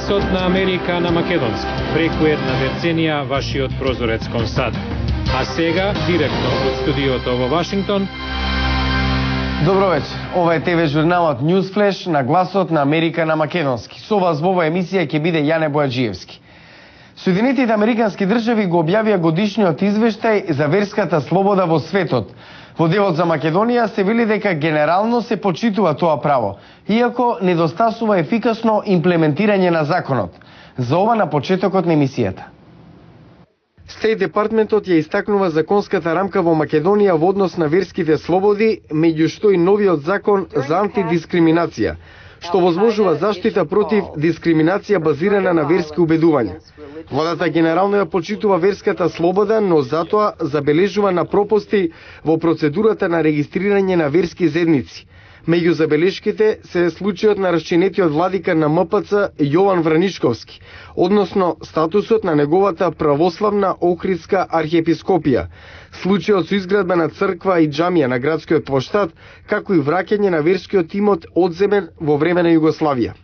Гласот на Америка на македонски. Преку една деценија вашиот прозорец кон САД. А сега, директно од студиото во Вашингтон. Добро вечер. Ова е ТВ журналот Ньюсфлеш на Гласот на Америка на македонски. Со вас во оваа емисија ќе биде Јане Бојаджиевски. Соединетите американски држави го објавија годишниот извештај за верската слобода во светот. Во делот за Македонија се вели дека генерално се почитува тоа право, иако недостасува ефикасно имплементирање на законот. За ова на почетокот на емисијата. Стејт департментот ја истакнува законската рамка во Македонија во однос на верските слободи, меѓу што и новиот закон за антидискриминација, што возможува заштита против дискриминација базирана на верски убедувања. Владата генерално ја почитува верската слобода, но затоа забележува на пропусти во процедурата на регистрирање на верски заедници. Меѓу забелешките се случајот на расчинетиот владика на МПЦ Јован Враничковски, односно статусот на неговата православна Охридска архиепископија, случајот со изградба на црква и џамија на градскиот плоштад, како и враќање на верскиот имот одземен во време на Југославија.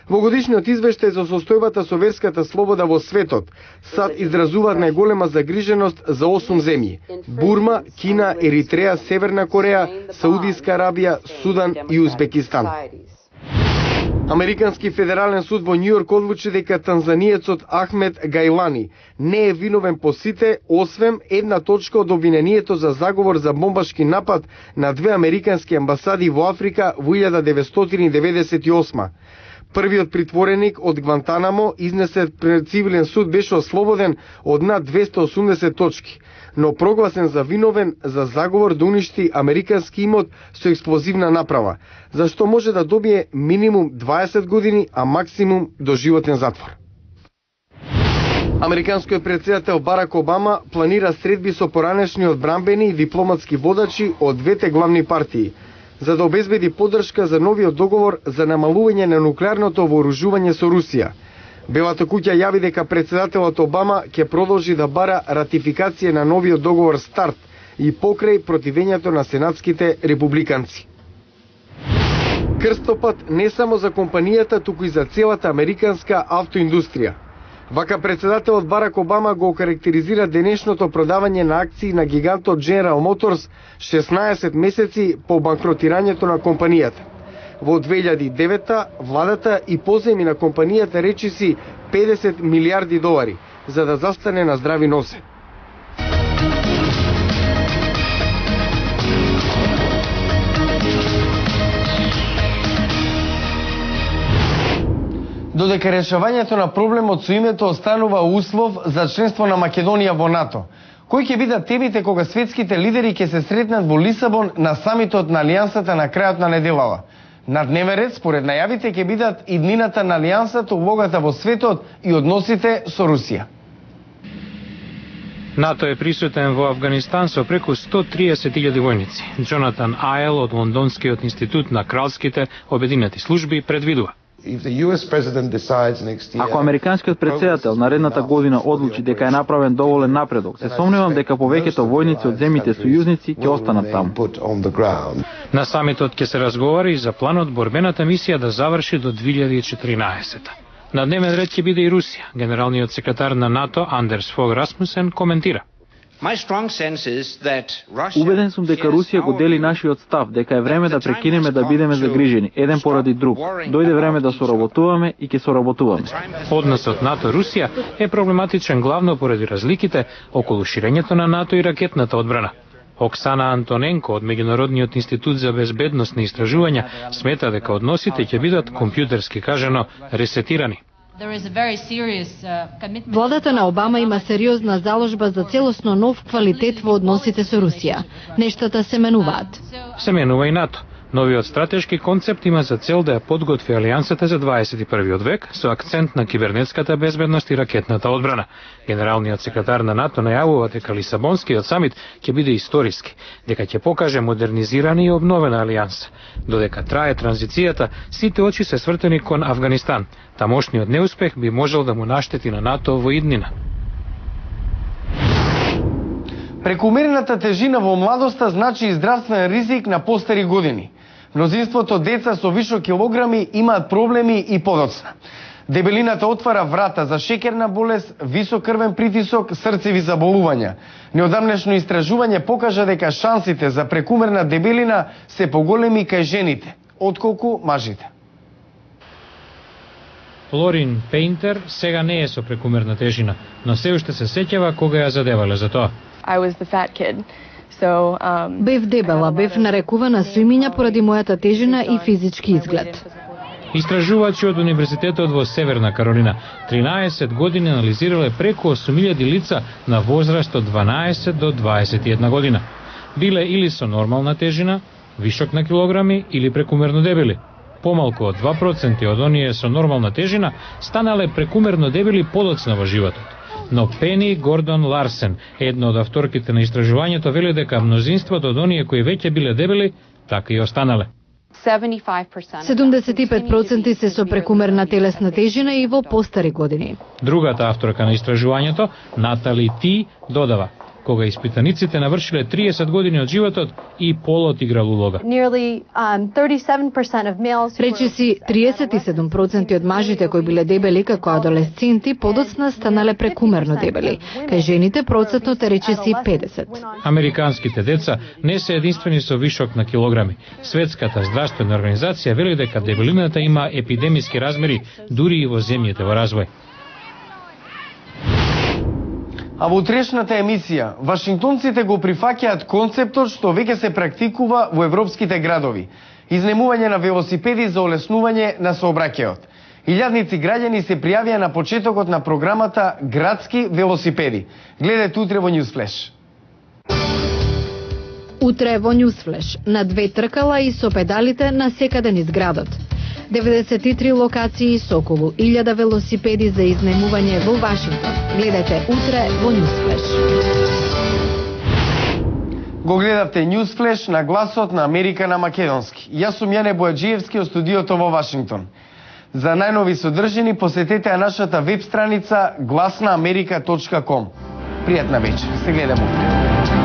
Во годишниот извештај за состојбата со верската слобода во светот, САД изразуваат најголема загриженост за 8 земји: Бурма, Кина, Еритреја, Северна Кореја, Саудиска Арабија, Судан и Узбекистан. Американски федерален суд во Њујорк одлучи дека танзаниецот Ахмед Гајлани не е виновен по сите, освен една точка од обвинението за заговор за бомбашки напад на две американски амбасади во Африка во 1998. Првиот притвореник од Гвантанамо изнесен пред цивилен суд беше ослободен од над 280 точки, но прогласен за виновен за заговор да уништи американски имот со експлозивна направа, за што може да добие минимум 20 години, а максимум доживотен затвор. Американскиот претседател Барак Обама планира средби со поранешни одбранбени и дипломатски водачи од двете главни партии, за да обезбеди поддршка за новиот договор за намалување на нуклеарното вооружување со Русија. Белата куќа јави дека претседателот Обама ќе продолжи да бара ратификација на новиот договор СТАРТ и покрај противењето на сенатските републиканци. Крстопат не само за компанијата, туку и за целата американска автоиндустрија. Вака председателот Барак Обама го карактеризира денешното продавање на акции на гигантот General Motors 16 месеци по банкротирањето на компанијата. Во 2009 владата и поземи на компанијата речиси 50 милиарди долари за да застане на здрави нозе. Додека решавањето на проблемот со името останува услов за членство на Македонија во НАТО, кои ќе бидат темите кога светските лидери ќе се сретнат во Лисабон на самитот на Алијансата на крајот на неделава? На дневен ред, според најавите, ќе бидат иднината на Алијансата, улогата во светот и односите со Русија. НАТО е присутен во Афганистан со преку 130.000 војници. Джонатан Айл од Лондонскиот институт на кралските обединети служби предвидува: ако американскиот претседател наредната година одлучи дека е направен доволен напредок, се сомневам дека повеќето војници од земјите сојузници ќе останат таму. На самитот ќе се разговари и за планот борбената мисија да заврши до 2014. На дневен ред ќе биде и Русија. Генералниот секретар на НАТО Андерс Фог Расмусен коментира: Убеден сум дека Русија го дели нашиот став, дека е време да прекинеме да бидеме загрижени, еден поради друг. Дојде време да соработуваме и ќе соработуваме. Односот НАТО-Русија е проблематичен главно поради разликите околу ширењето на НАТО и ракетната одбрана. Оксана Антоненко од Меѓународниот институт за безбедносни истражувања смета дека односите ќе бидат, компјутерски кажано, ресетирани. Владата на Обама има сериозна заложба за целосно нов квалитет во односите со Русија. Нештата се менуваат. Се менува и НАТО. Новиот стратешки концепт има за цел да ја подготви Алијансата за 21. век со акцент на кибернетската безбедност и ракетната одбрана. Генералниот секретар на НАТО најавува дека Лисабонскиот самит ќе биде историски, дека ќе покаже модернизирана и обновена Алијанса. Додека трае транзицијата, сите очи се свртени кон Авганистан. Тамошниот неуспех би можел да му наштети на НАТО во иднина. Прекумерената тежина во младоста значи и здравствен ризик на постари години. Мнозинството деца со вишок килограми имаат проблеми и подоцна. Дебелината отвара врата за шекерна болест, висок крвен притисок, срцеви заболувања. Неодамнешно истражување покажа дека шансите за прекумерна дебелина се поголеми кај жените, отколку мажите. Лорин Пейнтер сега не е со прекумерна тежина, но се уште се сеќава кога ја задевале за тоа. Бев дебела, бев нарекувана свимиња поради мојата тежина и физички изглед. Истражувачи од Универзитетот во Северна Каролина 13 години анализирале преку 8.000 лица на возраст од 12 до 21 година. Биле или со нормална тежина, вишок на килограми или прекумерно дебели. Помалку од 2% од оние со нормална тежина станале прекумерно дебели подоцна во животот. Но Пени Гордон Ларсен, една од авторките на истражувањето, вели дека мнозинството од оние кои веќе биле дебели, така и останале. 75% се со прекумерна телесна тежина и во постари години. Другата авторка на истражувањето, Натали Ти, додава: кога испитаниците навршиле 30 години од животот и полот играл улога. Речиси 37% од мажите кои биле дебели како адолесценти подоцна станале прекумерно дебели. Кај жените процентот е речиси 50. Американските деца не се единствени со вишок на килограми. Светската здравствена организација вели дека дебелината има епидемиски размери дури и во земјите во развој. А во утрешната емисија, вашингтонците го прифаќаат концептот што веќе се практикува во европските градови. Изнемување на велосипеди за олеснување на сообраќајот. Илјадници граѓани се пријавија на почетокот на програмата Градски велосипеди. Гледате утре во Ньюсфлеш. Утре во Ньюсфлеш, на 2 тркала и со педалите на секаде низ градот. 93 локации со околу 1000 велосипеди за изнемување во Вашингтон. Гледате утре во Ньюсфлеш. Го гледавте Ньюсфлеш на гласот на Америка на македонски. Јас сум Јане Бојаджиевски од студиото во Вашингтон. За најнови содржини посетете ја нашата веб страница glasnaamerika.com. Пријатна вечер. Се гледаме утре.